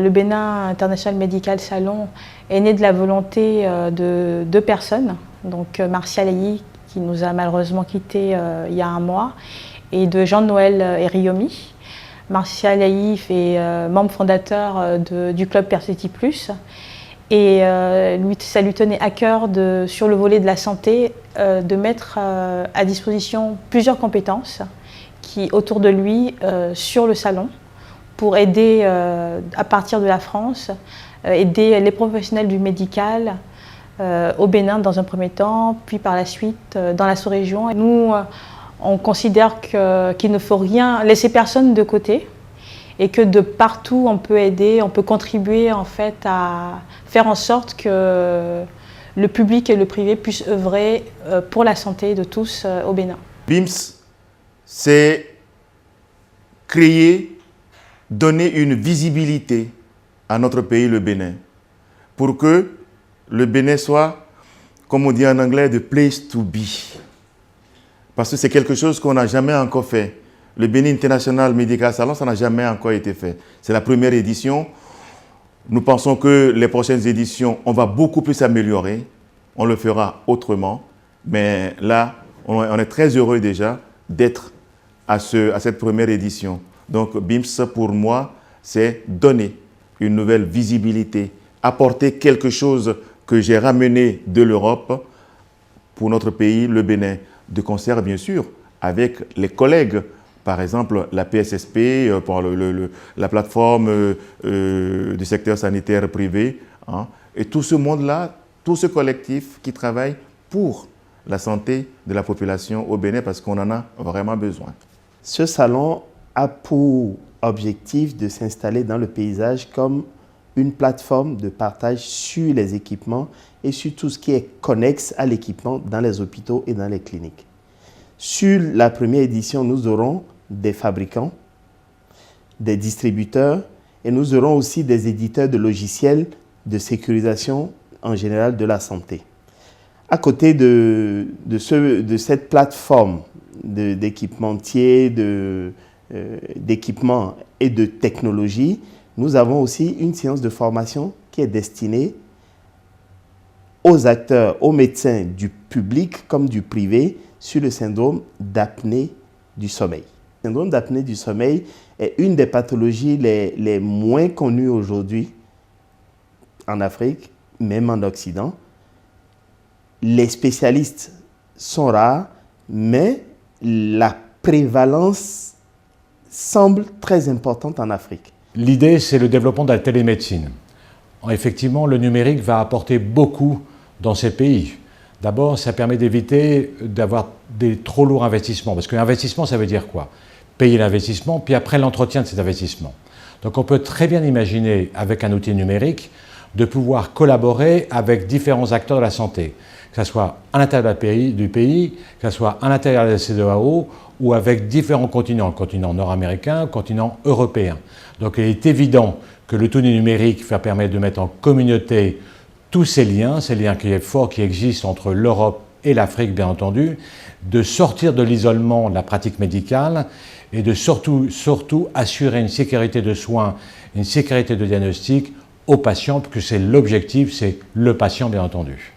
Le Bénin International Medical Salon est né de la volonté de deux personnes, donc Martial Ayi, qui nous a malheureusement quittés il y a un mois, et de Jean-Noël Eriomi. Martial Ayi est membre fondateur du club Perspective Plus, et ça lui tenait à cœur, sur le volet de la santé, de mettre à disposition plusieurs compétences qui, autour de lui, sur le salon, pour aider, à partir de la France, aider les professionnels du médical au Bénin dans un premier temps, puis par la suite dans la sous-région. Nous, on considère qu'il ne faut rien laisser personne de côté et que de partout on peut aider, on peut contribuer en fait à faire en sorte que le public et le privé puissent œuvrer pour la santé de tous au Bénin. BIMS, c'est créer, donner une visibilité à notre pays, le Bénin, pour que le Bénin soit, comme on dit en anglais, the place to be. Parce que c'est quelque chose qu'on n'a jamais encore fait. Le Bénin International Medical Salon, ça n'a jamais encore été fait. C'est la première édition. Nous pensons que les prochaines éditions, on va beaucoup plus s'améliorer. On le fera autrement. Mais là, on est très heureux déjà d'être à cette première édition. Donc BIMS, pour moi, c'est donner une nouvelle visibilité, apporter quelque chose que j'ai ramené de l'Europe pour notre pays, le Bénin, de concert bien sûr avec les collègues, par exemple la PSSP, pour la plateforme du secteur sanitaire privé, hein, et tout ce monde-là, tout ce collectif qui travaille pour la santé de la population au Bénin parce qu'on en a vraiment besoin. Ce salon a pour objectif de s'installer dans le paysage comme une plateforme de partage sur les équipements et sur tout ce qui est connexe à l'équipement dans les hôpitaux et dans les cliniques. Sur la première édition, nous aurons des fabricants, des distributeurs et nous aurons aussi des éditeurs de logiciels de sécurisation en général de la santé. À côté de cette plateforme d'équipementiers, d'équipements et de technologies, nous avons aussi une séance de formation qui est destinée aux acteurs, aux médecins du public comme du privé sur le syndrome d'apnée du sommeil. Le syndrome d'apnée du sommeil est une des pathologies les moins connues aujourd'hui en Afrique, même en Occident. Les spécialistes sont rares, mais la prévalence semble très importante en Afrique. L'idée, c'est le développement de la télémédecine. Effectivement, le numérique va apporter beaucoup dans ces pays. D'abord, ça permet d'éviter d'avoir des trop lourds investissements. Parce que l'investissement, ça veut dire quoi? Payer l'investissement, puis après l'entretien de cet investissement. Donc on peut très bien imaginer, avec un outil numérique, de pouvoir collaborer avec différents acteurs de la santé, que ce soit à l'intérieur du pays, que ce soit à l'intérieur de la CEDEAO ou avec différents continents, le continent nord-américain, le continent européen. Donc il est évident que l'outil numérique va permettre de mettre en communauté tous ces liens forts qui existent entre l'Europe et l'Afrique, bien entendu, de sortir de l'isolement de la pratique médicale et de surtout assurer une sécurité de soins, une sécurité de diagnostic aux patients, parce que c'est l'objectif, c'est le patient, bien entendu.